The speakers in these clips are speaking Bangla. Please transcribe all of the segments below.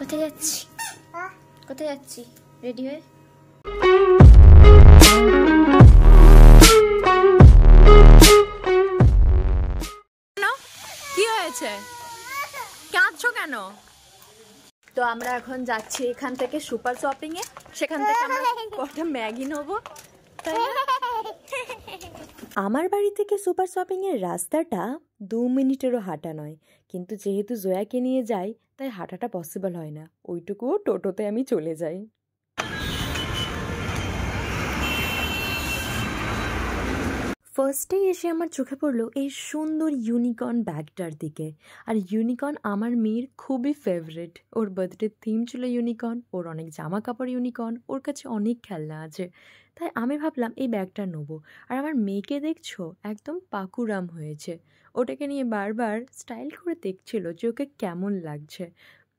কোথায় যাচ্ছি? কোথায় যাচ্ছি? রেডি হয়ে কি হয়েছে? কাঁদছো কেন? তো আমরা এখন যাচ্ছি এখান থেকে সুপার শপিং এ। সেখান থেকে আমরা কটা ম্যাগি নেবো। আমার বাড়ি থেকে সুপার শপিং এর রাস্তাটা 2 মিনিটেরও হাঁটা নয়, কিন্তু যেহেতু জয়াকে নিয়ে যাই তাই হাঁটাটা পসিবল হয় না। ওইটুকুও টোটোতে আমি চলে যাই। ফার্স্টেই এসে আমার চোখে পড়লো এই সুন্দর ইউনিকর্ন ব্যাগটার দিকে। আর ইউনিকর্ন আমার মেয়ের খুবই ফেভারিট। ওর বার্থডে থিম ছিল ইউনিকর্ন, ওর অনেক জামা কাপড় ইউনিকর্ন, ওর কাছে অনেক খেলনা আছে। তাই আমি ভাবলাম এই ব্যাগটা নেবো। আর আমার মেয়েকে দেখছো একদম পাকুরাম হয়েছে, ওটাকে নিয়ে বারবার স্টাইল করে দেখছিল যে ওকে কেমন লাগছে।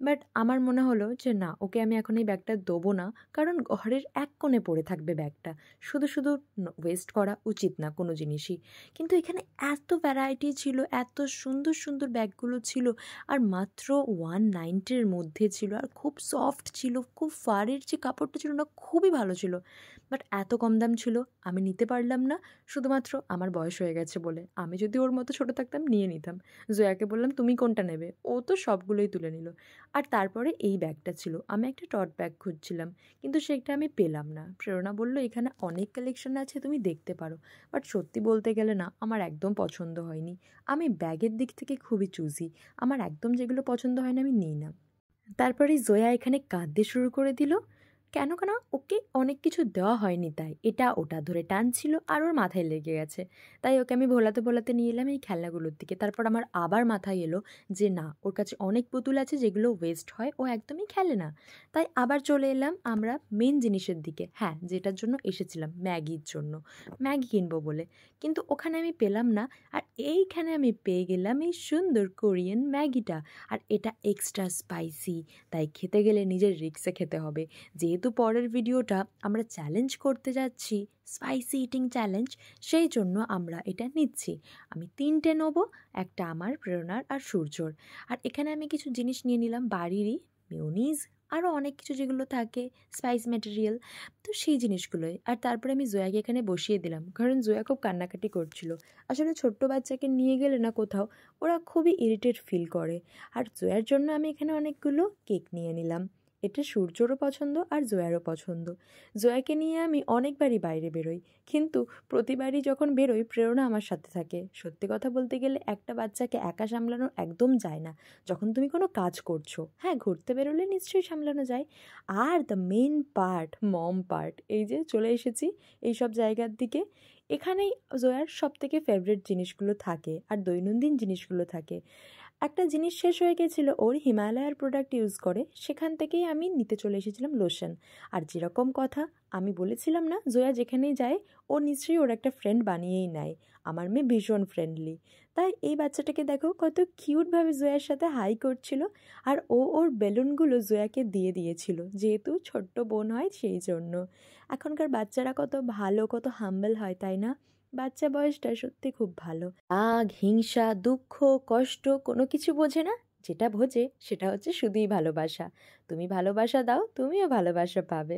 বাট আমার মনে হলো যে না, ওকে আমি এখন এই ব্যাগটা দেবো না, কারণ ঘরের এক কোণে পড়ে থাকবে ব্যাগটা। শুধু শুধু ওয়েস্ট করা উচিত না কোনো জিনিসই। কিন্তু এখানে এত ভ্যারাইটি ছিল, এত সুন্দর সুন্দর ব্যাগগুলো ছিল, আর মাত্র 190-এর মধ্যে ছিল, আর খুব সফট ছিল, খুব ফারের যে কাপড়টা ছিল না খুবই ভালো ছিল। বাট এত কম দাম ছিল, আমি নিতে পারলাম না, শুধুমাত্র আমার বয়স হয়ে গেছে বলে। আমি যদি ওর মতো ছোটো থাকতাম নিয়ে নিতাম। জয়াকে বললাম তুমি কোনটা নেবে, ও তো সবগুলোই তুলে নিল। আর তারপরে এই ব্যাগটা ছিল, আমি একটা টট ব্যাগ খুঁজছিলাম, কিন্তু সেটা আমি পেলাম না। প্রেরণা বলল এখানে অনেক কালেকশন আছে, তুমি দেখতে পারো। বাট সত্যি বলতে গেলে না, আমার একদম পছন্দ হয়নি। আমি ব্যাগের দিক থেকে খুবই চুজি, আমার একদম যেগুলো পছন্দ হয় না আমি নিই না। তারপরে জয়া এখানে কাঁদতে শুরু করে দিল। কেন কেন ওকে অনেক কিছু দেওয়া হয়নি, তাই এটা ওটা ধরে টানছিল আর ওর মাথায় লেগে গেছে। তাই ওকে আমি ভোলাতে ভোলাতে নিয়ে এলাম এই খেলনাগুলোর দিকে। তারপর আমার আবার মাথায় এলো যে না, ওর কাছে অনেক পুতুল আছে যেগুলো ওয়েস্ট হয়, ও একদমই খেলে না। তাই আবার চলে এলাম আমরা মেন জিনিসের দিকে, হ্যাঁ যেটার জন্য এসেছিলাম, ম্যাগির জন্য। ম্যাগি কিনবো বলে, কিন্তু ওখানে আমি পেলাম না। আর এইখানে আমি পেয়ে গেলাম এই সুন্দর কোরিয়ান ম্যাগিটা। আর এটা এক্সট্রা স্পাইসি, তাই খেতে গেলে নিজের রিস্কে খেতে হবে। যেহেতু পরের ভিডিওটা আমরা চ্যালেঞ্জ করতে যাচ্ছি, স্পাইসি ইটিং চ্যালেঞ্জ, সেই জন্য আমরা এটা নিচ্ছি। আমি 3টে নেবো, একটা আমার, প্রেরণার আর সূর্যর। আর এখানে আমি কিছু জিনিস নিয়ে নিলাম বাড়িরই, মিউনিজ, আরও অনেক কিছু যেগুলো থাকে স্পাইস ম্যাটেরিয়াল, তো সেই জিনিসগুলোই। আর তারপরে আমি জয়াকে এখানে বসিয়ে দিলাম, কারণ জয়া খুব কান্নাকাটি করছিল। আসলে ছোট্ট বাচ্চাকে নিয়ে গেলে না কোথাও, ওরা খুবই ইরিটেট ফিল করে। আর জয়ার জন্য আমি এখানে অনেকগুলো কেক নিয়ে নিলাম। এটা সূর্যরও পছন্দ আর জয়ারও পছন্দ। জয়াকে নিয়ে আমি অনেকবারই বাইরে বেরোই, কিন্তু প্রতিবারই যখন বেরোই প্রেরণা আমার সাথে থাকে। সত্যি কথা বলতে গেলে একটা বাচ্চাকে একা সামলানো একদম যায় না, যখন তুমি কোনো কাজ করছো। হ্যাঁ, ঘুরতে বেরোলে নিশ্চয়ই সামলানো যায়। আর দ্য মেন পার্ট, মম পার্ট, এই যে চলে এসেছি এই সব জায়গার দিকে। এখানেই জয়ার সবথেকে ফেভারিট জিনিসগুলো থাকে আর দৈনন্দিন জিনিসগুলো থাকে। একটা জিনিস শেষ হয়ে গেছিলো, ওর হিমালয়ার প্রোডাক্ট ইউজ করে, সেখান থেকেই আমি নিতে চলে এসেছিলাম লোশন। আর যেরকম কথা আমি বলেছিলাম না, জয়া যেখানেই যায় ও নিশ্চয়ই ওর একটা ফ্রেন্ড বানিয়েই নেয়। আমার মেয়ে ভীষণ ফ্রেন্ডলি, তাই এই বাচ্চাটাকে দেখো কত কিউটভাবে জয়ার সাথে হাই করছিল। আর ওর বেলুনগুলো জয়াকে দিয়ে দিয়েছিল, যেহেতু ছোট্ট বোন হয় সেই জন্য। এখনকার বাচ্চারা কত ভালো, কত হাম্বল হয়, তাই না? বাচ্চা বয়সটা সত্যি খুব ভালো। রাগ, হিংসা, দুঃখ, কষ্ট কোনো কিছু বোঝে না। যেটা বোঝে সেটা হচ্ছে শুধুই ভালোবাসা। তুমি ভালোবাসা দাও, তুমিও ভালোবাসা পাবে।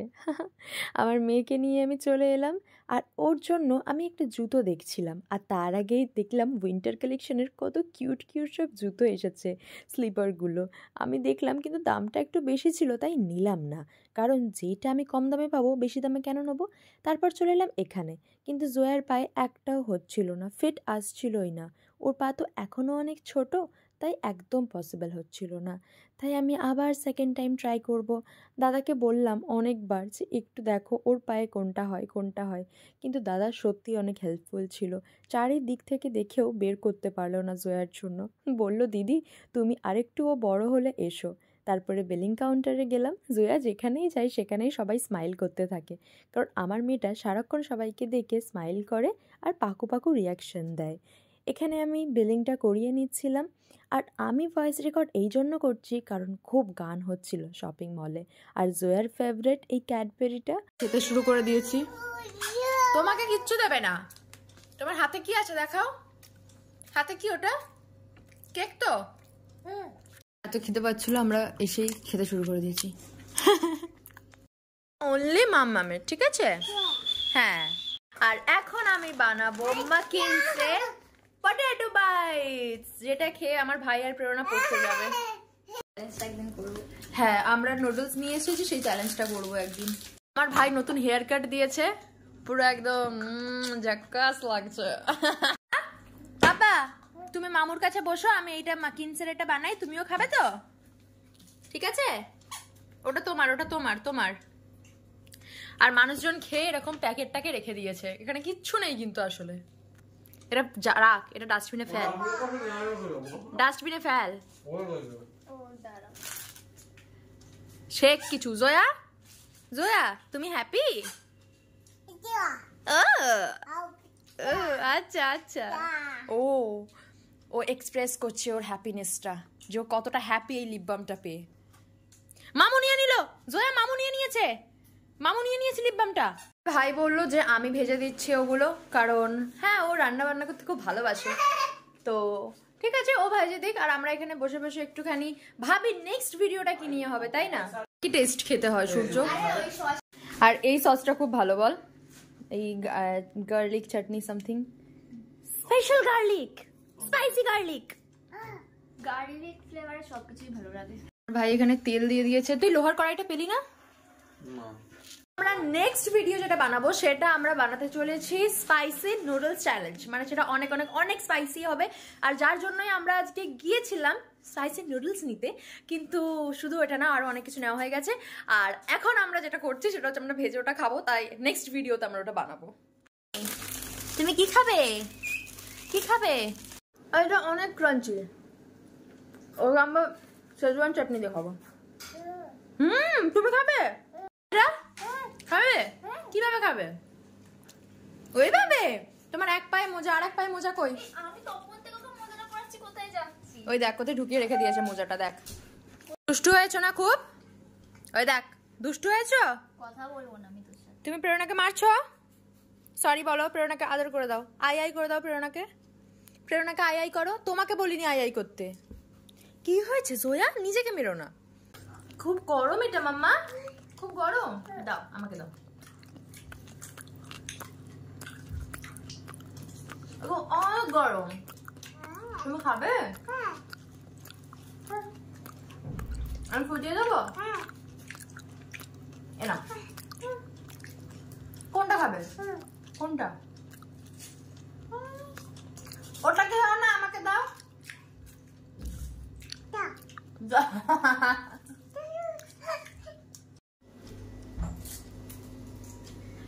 আমার মেয়েকে নিয়ে আমি চলে এলাম, আর ওর জন্য আমি একটা জুতো দেখছিলাম। আর তার আগেই দেখলাম উইন্টার কালেকশনের কত কিউট কিউট সব জুতো এসেছে, স্লিপারগুলো। আমি দেখলাম, কিন্তু দামটা একটু বেশি ছিল তাই নিলাম না, কারণ যেটা আমি কম দামে পাবো বেশি দামে কেন নেবো। তারপর চলে এলাম এখানে, কিন্তু জয়ার পায়ে একটাও হচ্ছিল না, ফিট আসছিলই না। ওর পা তো এখনও অনেক ছোট, তাই একদম পসিবল হচ্ছিল না। তাই আমি আবার সেকেন্ড টাইম ট্রাই করব। দাদাকে বললাম অনেকবার যে একটু দেখো ওর পায়ে কোনটা হয় কোনটা হয়, কিন্তু দাদা সত্যি অনেক হেল্পফুল ছিল। চারিদিক থেকে দেখেও বের করতে পারলো না জয়ার জন্য। বলল দিদি তুমি আরেকটুও বড় হলে এসো। তারপরে বিলিং কাউন্টারে গেলাম। জয়া যেখানেই যায় সেখানেই সবাই স্মাইল করতে থাকে, কারণ আমার মেয়েটা সারাক্ষণ সবাইকে দেখে স্মাইল করে আর পাকু পাকু রিয়াকশন দেয়। এখানে আমি বিলিংটা করিয়ে নিচ্ছিলাম। আর আমি ভয়েস রেকর্ড এই জন্য করছি কারণ খুব গান হচ্ছিল শপিং মলে। আর জয়ার ফেভারিট এই ক্যাডবেরিটা খেতে শুরু করে দিয়েছি। তোমাকে কিচ্ছু দেবে না। তোমার হাতে কি আছে দেখাও। হাতে কি ওটা? কেক তো? এত খেতে পাচ্ছিল, আমরা এসেই খেতে শুরু করে দিয়েছি। অনলি মাম্মামের, ঠিক আছে? হ্যাঁ। আর এখন আমি বানাবো মাকিনসে পটেটো বাইটস, যেটা খেয়ে আমার ভাই আর প্রেরণা পড়তে যাবে। হ্যাঁ, আমরা নুডলস নিয়ে এসেছি, সেই চ্যালেঞ্জটা করবো একদিন। আমার ভাই নতুন হেয়ার কাট দিয়েছে, পুরো একদম জাক্কাস লাগছে। বাবা, তুমি মামুর কাছে বসো, আমি এইটা মাকিনসের এটা বানাই, তুমিও খাবে তো? ঠিক আছে? ওটা তোমার, ওটা তোমার, তোমার। আর মানুষজন খেয়ে এরকম প্যাকেটটাকে রেখে দিয়েছে, এখানে কিচ্ছু নেই কিন্তু আসলে। এটা রাখ, এটা ডাস্টবিনে ফেল, ডাস্টবিনে ফেল। শেখ কিছু। জয়া, জয়া তুমি হ্যাপি? আচ্ছা আচ্ছা। ও ও এক্সপ্রেস করছে ওর হ্যাপিনেসটা, যে ও কতটা হ্যাপি এই লিপ বামটা পেয়ে। মামু নিয়ে নিল, জয়া মামু নিয়ে নিয়েছে, মামু নিয়ে নিয়েছে লিপ বামটা। ভাই বললো যে আমি ভেজে দিচ্ছি ওগুলো, কারণ হ্যাঁ ও রান্না বান্না করতে খুব ভালোবাসে, তো ঠিক আছে ও ভেজে দিক। আর আমরা এখানে বসে বসে একটুখানি ভাবি নেক্সট ভিডিওটা কি নিয়ে হবে, তাই না? কি টেস্ট খেতে হয় সূর্য। আর এই সসটা খুব ভালো, বল, এই garlic chutney something special, garlic, spicy garlic, garlic ফ্লেভারে সবকিছুই ভালো লাগে। ভাই এখানে তেল দিয়ে দিয়েছে। তুই লোহার কড়াইটা পেলি না? আমরা নেক্সট ভিডিও যেটা বানাবো সেটা আমরা বানাতে চলেছি স্পাইসি নুডলস চ্যালেঞ্জ, মানে সেটা অনেক অনেক অনেক স্পাইসি হবে। আর যার জন্যই আমরা আজকে গিয়েছিলাম স্পাইসি নুডলস নিতে, কিন্তু শুধু এটা না, আরো অনেক কিছু নেওয়া হয়ে গেছে। আর এখন আমরা যেটা করছি সেটা হচ্ছে আমরা ভেজে ওটা খাবো, তাই নেক্সট ভিডিওতে আমরা ওটা বানাবো। তুমি কি খাবে? কি খাবে? এটা অনেক ক্রাঞ্চি, ওর আমরা শেজওয়ান চাটনি দিয়ে খাবো। তুমি খাবে? খাবে? কিভাবে খাবে? ওইভাবে? তোমার এক পায়ে মোজা, আর এক পায়ে মোজা কই? আমি তখন থেকে মজাটা করাচ্ছি, কোথায় যাচ্ছি? ওই দেখ কোথায় ঢুকিয়ে রেখে দিয়েছে মোজাটা, দেখ। দুষ্টু হয়েছো না খুব? ওই দেখ, দুষ্টু হয়েছো? কথা বলবো না আমি তোর সাথে। তুমি প্রেরণাকে মারছো? সরি বলো, প্রেরণাকে আদর করে দাও, আই আই করে দাও প্রেরণাকে। প্রেরণাকে আই আই করো, তোমাকে বলিনি আই আই করতে। কি হয়েছে জয়া? নিজেকে মেরো না। খুব গরম এটা মাম্মা, খুব গরম। দাও আমাকে দাও। অনেক গরম, তুমি খাবে? আমি ফুটিয়ে দেবো? এনা, কোনটা খাবে? কোনটা? ওটাকে দাও না, আমাকে দাও।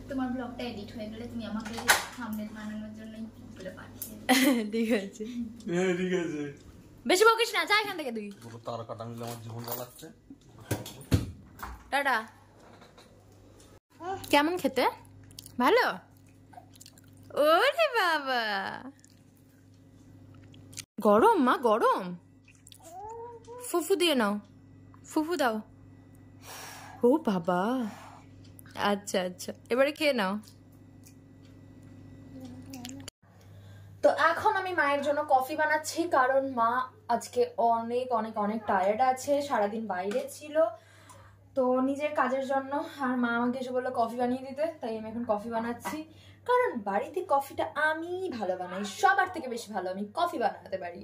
তোমার ব্লগটা এডিট হয়ে গেলে তুমি আমাকে থাম্বনেল বানানোর জন্য বলে পাঠিয়ে ঠিক আছে, হ্যাঁ ঠিক আছে। বেশি বকিস না, যা এখান থেকে তুই। পুরো তার কাটা মিলে আমার জীবন জ্বালাচ্ছে। টাটা। কেমন খেতে? ভালো? ওরে বাবা, গরম মা, গরম। ফুফু দিয়ে নাও, ফুফু দাও। ও বাবা, আচ্ছা আচ্ছা, এবারে খেয়ে নাও। তো এখন আমি মায়ের জন্য কফি বানাচ্ছি, কারণ মা আজকে অনেক অনেক অনেক টায়ার্ড আছে, সারাদিন বাইরে ছিল তো নিজের কাজের জন্য। আর মা আমাকে এসে বললো কফি বানিয়ে দিতে, তাই আমি এখন কফি বানাচ্ছি। কারণ বাড়িতে কফিটা আমি ভালো বানাই, সবার থেকে বেশি ভালো আমি কফি বানাতে পারি।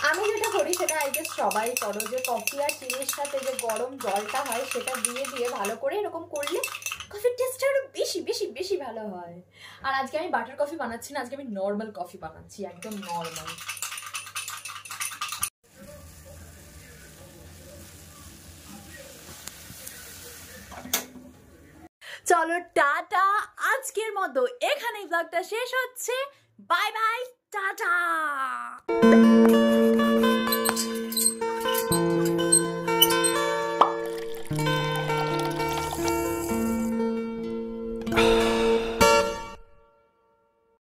আমি যেটা করি সেটা আই গেস সবাই করো, যে কফি আর চিনির সাথে যে গরম জলটা হয় সেটা দিয়ে দিয়ে ভালো করে এরকম করলে কফির টেস্টটা আরো বেশি বেশি বেশি ভালো হয়। আর আজকে আমি বাটার কফি বানাচ্ছি না, আজকে আমি নর্মাল কফি বানাচ্ছি, একদম নর্মাল। চলো টাটা, আজকের মতো এখানেই ব্লগটা শেষ হচ্ছে। Bye bye, tata.